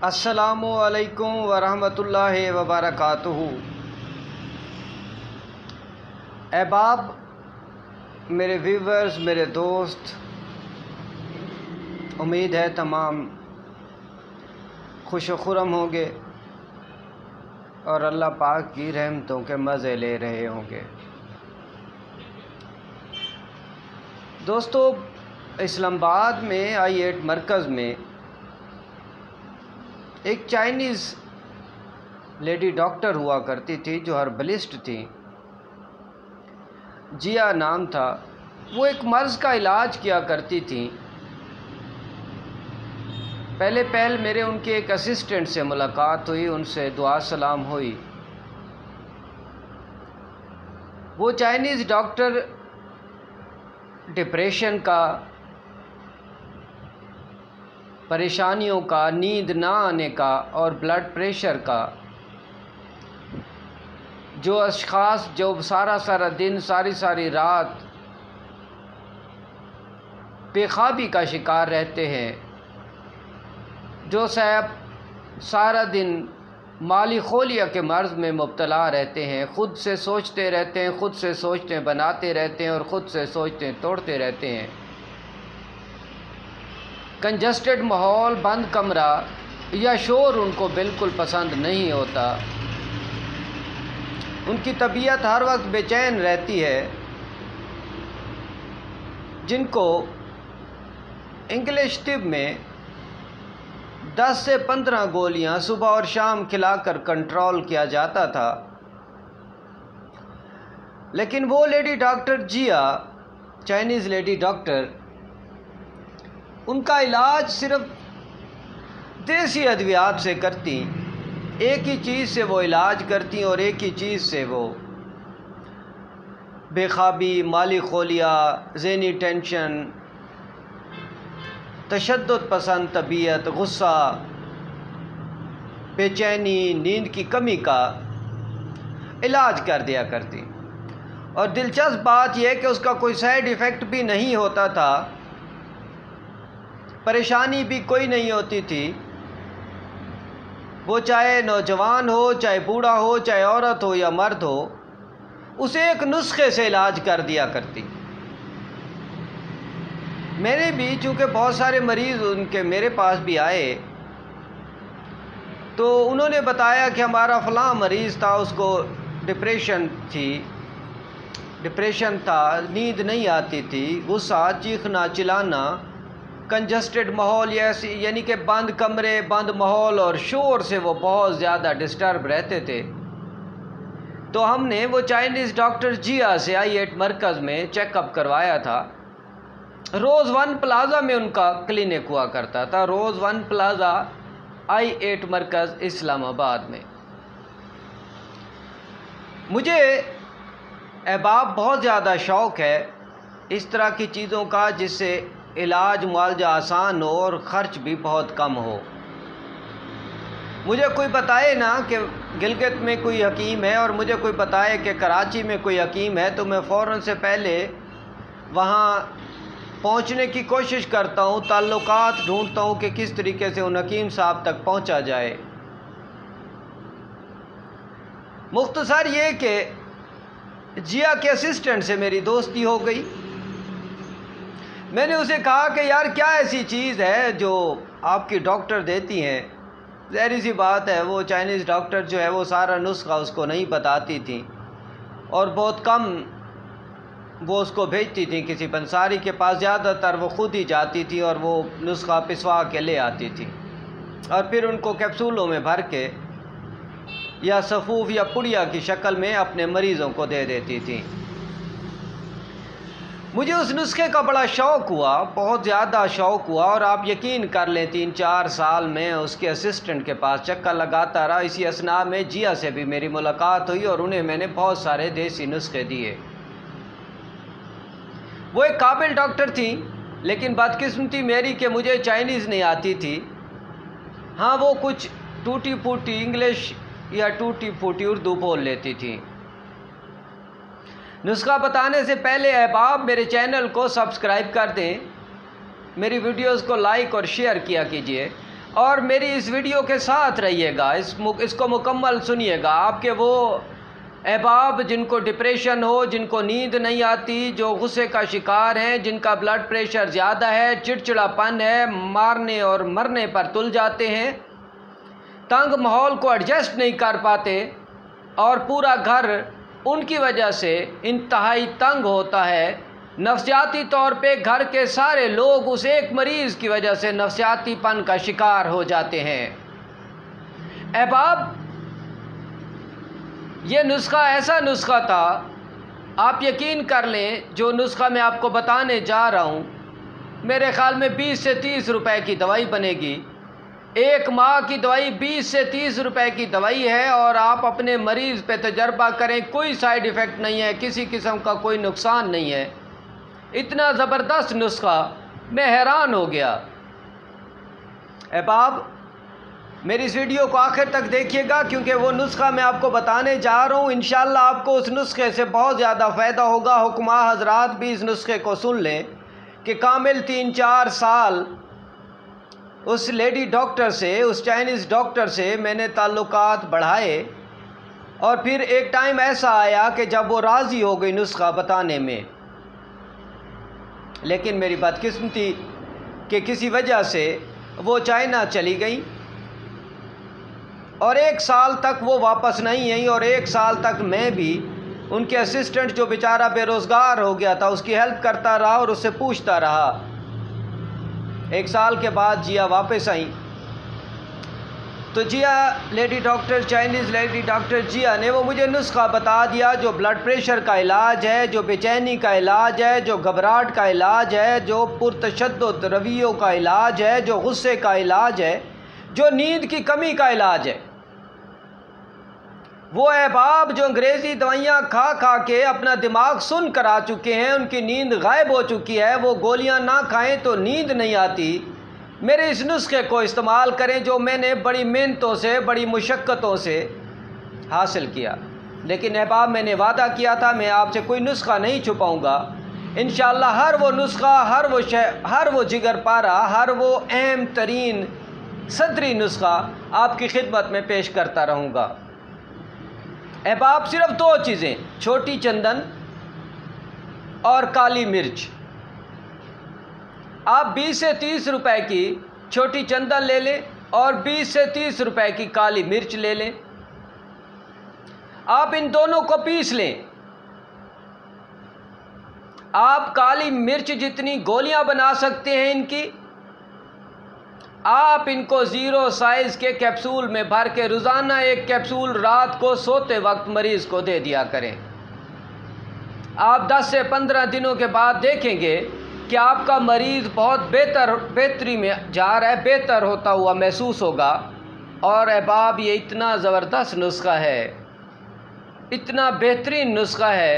السلام علیکم ورحمۃ اللہ وبرکاتہ۔ احباب، میرے ویورز، میرے دوست، امید ہے تمام خوش و خرم ہوں گے اور اللہ پاک کی رحمتوں کے مزے لے رہے ہوں گے۔ دوستو، اسلام آباد میں I8 مرکز میں ایک چائنیز لیڈی ڈاکٹر ہوا کرتی تھی جو ہربلسٹ تھی، جیا نام تھا۔ وہ ایک مرض کا علاج کیا کرتی تھی۔ پہل میرے ان کے ایک اسسٹنٹ سے ملاقات ہوئی، ان سے دعا سلام ہوئی۔ وہ چائنیز ڈاکٹر ڈپریشن کا، پریشانیوں کا، نیند نہ آنے کا اور بلڈ پریشر کا، جو اشخاص جو سارا دن ساری رات بے خوابی کا شکار رہتے ہیں، جو سارا دن مالی خولیہ کے مرض میں مبتلا رہتے ہیں، خود سے سوچتے رہتے ہیں، خود سے سوچتے بناتے رہتے ہیں اور خود سے سوچتے توڑتے رہتے ہیں۔ کنجسٹڈ ماحول، بند کمرہ یا شور ان کو بالکل پسند نہیں ہوتا۔ ان کی طبیعت ہر وقت بے چین رہتی ہے، جن کو انگلش طب میں 10 سے 15 گولیاں صبح اور شام کھلا کر کنٹرول کیا جاتا تھا۔ لیکن وہ لیڈی ڈاکٹر جیا، چائنیز لیڈی ڈاکٹر، ان کا علاج صرف دیسی ادویات سے کرتی۔ ایک ہی چیز سے وہ علاج کرتی اور ایک ہی چیز سے وہ بے خوابی، مالی خولیہ، ذہنی ٹینشن، تشدد پسند طبیعت، غصہ، بے چینی، نیند کی کمی کا علاج کر دیا کرتی۔ اور دلچسپ بات یہ کہ اس کا کوئی سائیڈ ایفیکٹ بھی نہیں ہوتا تھا، پریشانی بھی کوئی نہیں ہوتی تھی۔ وہ چاہے نوجوان ہو، چاہے بوڑھا ہو، چاہے عورت ہو یا مرد ہو، اسے ایک نسخے سے علاج کر دیا کرتی۔ میں نے بھی، چونکہ بہت سارے مریض ان کے میرے پاس بھی آئے، تو انہوں نے بتایا کہ ہمارا فلاں مریض تھا، اس کو ڈپریشن تھا، نیند نہیں آتی تھی، غصہ، چیخنا چلانا، کنجسٹڈ ماحول، یعنی کہ بند کمرے، بند ماحول اور شور سے وہ بہت زیادہ ڈسٹرب رہتے تھے۔ تو ہم نے وہ چائنیز ڈاکٹر جیا سے I8 مرکز میں چیک اپ کروایا تھا۔ روز 1 پلازا میں ان کا کلینک ہوا کرتا تھا، روز 1 پلازا I8 مرکز اسلام آباد میں۔ مجھے احباب بہت زیادہ شوق ہے اس طرح کی چیزوں کا، جس سے علاج معالجہ آسان ہو اور خرچ بھی بہت کم ہو۔ مجھے کوئی بتائے نا کہ گلگت میں کوئی حکیم ہے اور مجھے کوئی بتائے کہ کراچی میں کوئی حکیم ہے، تو میں فوراً سے پہلے وہاں پہنچنے کی کوشش کرتا ہوں، تعلقات ڈھونڈتا ہوں کہ کس طریقے سے ان حکیم صاحب تک پہنچا جائے۔ مختصر یہ کہ جیا کے اسسٹنٹ سے میری دوستی ہو گئی۔ میں نے اسے کہا کہ یار کیا ایسی چیز ہے جو آپ کی ڈاکٹر دیتی ہیں؟ ظاہری سی بات ہے، وہ چائنیز ڈاکٹر جو ہے وہ سارا نسخہ اس کو نہیں بتاتی تھی اور بہت کم وہ اس کو بھیجتی تھی کسی پنساری کے پاس، زیادہ تر وہ خود ہی جاتی تھی اور وہ نسخہ پسوا کے لے آتی تھی اور پھر ان کو کیپسولوں میں بھر کے یا صفوف یا پڑیا کی شکل میں اپنے مریضوں کو دے دیتی تھی۔ مجھے اس نسخے کا بڑا شوق ہوا، بہت زیادہ شوق ہوا، اور آپ یقین کر لیں 3-4 سال میں اس کے اسسٹنٹ کے پاس چکر لگاتا رہا۔ اسی اثناء میں جیا سے بھی میری ملاقات ہوئی اور انہیں میں نے بہت سارے دیسی نسخے دیے۔ وہ ایک قابل ڈاکٹر تھیں، لیکن بدقسمتی میری کہ مجھے چائنیز نہیں آتی تھی۔ ہاں، وہ کچھ ٹوٹی پھوٹی انگلش یا ٹوٹی پھوٹی اردو بول لیتی تھی۔ نسخہ بتانے سے پہلے احباب میرے چینل کو سبسکرائب کر دیں، میری ویڈیوز کو لائک اور شیئر کیا کیجئے۔ اور میری اس ویڈیو کے ساتھ رہیے گا، اس کو مکمل سنیے گا۔ آپ کے وہ احباب جن کو ڈپریشن ہو، جن کو نیند نہیں آتی، جو غصے کا شکار ہیں، جن کا بلڈ پریشر زیادہ ہے، چڑچڑا پن ہے، مارنے اور مرنے پر تل جاتے ہیں، تنگ ماحول کو ایڈجسٹ نہیں کر پاتے اور پورا گھر ان کی وجہ سے انتہائی تنگ ہوتا ہے، نفسیاتی طور پہ گھر کے سارے لوگ اس ایک مریض کی وجہ سے نفسیاتی پن کا شکار ہو جاتے ہیں۔ احباب، یہ نسخہ ایسا نسخہ تھا، آپ یقین کر لیں، جو نسخہ میں آپ کو بتانے جا رہا ہوں، میرے خیال میں 20 سے 30 روپے کی دوائی بنے گی۔ ایک ماہ کی دوائی 20 سے 30 روپے کی دوائی ہے، اور آپ اپنے مریض پہ تجربہ کریں، کوئی سائیڈ ایفیکٹ نہیں ہے، کسی قسم کا کوئی نقصان نہیں ہے۔ اتنا زبردست نسخہ، میں حیران ہو گیا۔ احباب، میری اس ویڈیو کو آخر تک دیکھیے گا، کیونکہ وہ نسخہ میں آپ کو بتانے جا رہا ہوں، انشاءاللہ آپ کو اس نسخے سے بہت زیادہ فائدہ ہوگا۔ حکماء حضرات بھی اس نسخے کو سن لیں کہ کامل 3-4 سال اس لیڈی ڈاکٹر سے، اس چائنیز ڈاکٹر سے میں نے تعلقات بڑھائے، اور پھر ایک ٹائم ایسا آیا کہ جب وہ راضی ہو گئی نسخہ بتانے میں، لیکن میری بدقسمتی کہ کسی وجہ سے وہ چائنا چلی گئی، اور 1 سال تک وہ واپس نہیں آئی، اور 1 سال تک میں بھی ان کے اسسٹنٹ جو بیچارہ بے روزگار ہو گیا تھا اس کی ہیلپ کرتا رہا اور اس سے پوچھتا رہا۔ 1 سال کے بعد جیا واپس آئیں، تو Jiya lady doctor, Chinese lady doctor Jiya نے وہ مجھے نسخہ بتا دیا جو بلڈ پریشر کا علاج ہے، جو بے چینی کا علاج ہے، جو گھبراہٹ کا علاج ہے، جو پرتشدد رویوں کا علاج ہے، جو غصے کا علاج ہے، جو نیند کی کمی کا علاج ہے۔ وہ احباب جو انگریزی دوائیاں کھا کھا کے اپنا دماغ سن کر آ چکے ہیں، ان کی نیند غائب ہو چکی ہے، وہ گولیاں نہ کھائیں تو نیند نہیں آتی، میرے اس نسخے کو استعمال کریں جو میں نے بڑی محنتوں سے، بڑی مشقتوں سے حاصل کیا۔ لیکن احباب، میں نے وعدہ کیا تھا میں آپ سے کوئی نسخہ نہیں چھپاؤں گا، انشاءاللہ ہر وہ نسخہ، ہر وہ جگر پارا، ہر وہ اہم ترین صدری نسخہ آپ کی خدمت میں پیش کرتا رہوں گا۔ احباب، صرف 2 چیزیں، چھوٹی چندن اور کالی مرچ۔ آپ 20 سے 30 روپے کی چھوٹی چندن لے لیں اور 20 سے 30 روپے کی کالی مرچ لے لیں، آپ ان دونوں کو پیس لیں۔ آپ کالی مرچ جتنی گولیاں بنا سکتے ہیں ان کی، آپ ان کو 0 سائز کے کیپسول میں بھر کے روزانہ 1 کیپسول رات کو سوتے وقت مریض کو دے دیا کریں۔ آپ 10 سے 15 دنوں کے بعد دیکھیں گے کہ آپ کا مریض بہت بہتری میں جا رہا ہے، بہتر ہوتا ہوا محسوس ہوگا۔ اور احباب، یہ اتنا زبردست نسخہ ہے، اتنا بہترین نسخہ ہے،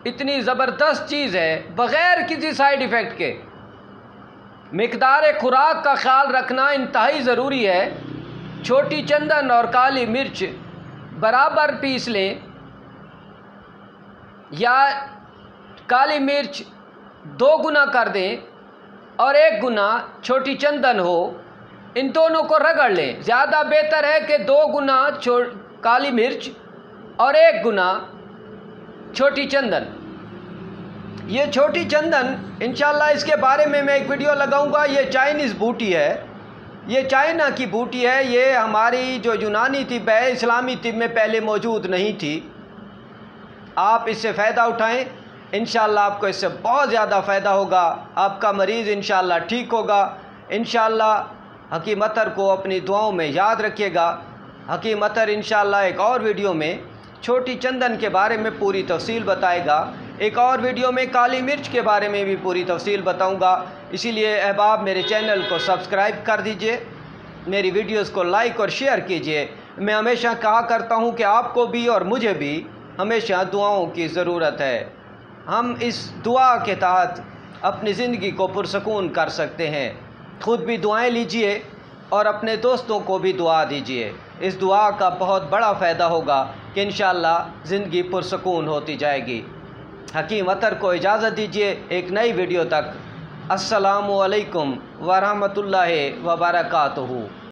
اتنی زبردست چیز ہے، بغیر کسی سائیڈ ایفیکٹ کے۔ مقدار خوراک کا خیال رکھنا انتہائی ضروری ہے۔ چھوٹی چندن اور کالی مرچ برابر پیس لیں، یا کالی مرچ 2 گنا کر دیں اور 1 گنا چھوٹی چندن ہو، ان دونوں کو رگڑ لیں۔ زیادہ بہتر ہے کہ 2 گنا کالی مرچ اور 1 گنا چھوٹی چندن۔ یہ چھوٹی چندن انشاءاللہ اس کے بارے میں ایک ویڈیو لگاؤں گا۔ یہ چائنیز بوٹی ہے، یہ چائنا کی بوٹی ہے، یہ ہماری جو یونانی طب ہے، اسلامی طب میں پہلے موجود نہیں تھی۔ آپ اس سے فائدہ اٹھائیں، انشاءاللہ آپ کو اس سے بہت زیادہ فائدہ ہوگا، آپ کا مریض انشاءاللہ ٹھیک ہوگا۔ انشاءاللہ حکیم اطہر کو اپنی دعاؤں میں یاد رکھیے گا۔ حکیم اطہر انشاءاللہ ایک اور ویڈیو میں چھوٹی چندن کے بارے میں پوری تفصیل بتائے گا، ایک اور ویڈیو میں کالی مرچ کے بارے میں بھی پوری تفصیل بتاؤں گا۔ اسی لیے احباب، میرے چینل کو سبسکرائب کر دیجئے، میری ویڈیوز کو لائک اور شیئر کیجئے۔ میں ہمیشہ کہا کرتا ہوں کہ آپ کو بھی اور مجھے بھی ہمیشہ دعاؤں کی ضرورت ہے۔ ہم اس دعا کے تحت اپنی زندگی کو پرسکون کر سکتے ہیں۔ خود بھی دعائیں لیجئے اور اپنے دوستوں کو بھی دعا دیجئے۔ اس دعا کا بہت بڑا فائدہ ہوگا کہ انشاءاللہ زندگی پرسکون ہوتی جائے گی۔ حکیم اطہر کو اجازت دیجئے ایک نئی ویڈیو تک۔ السلام علیکم ورحمۃ اللہ وبرکاتہ۔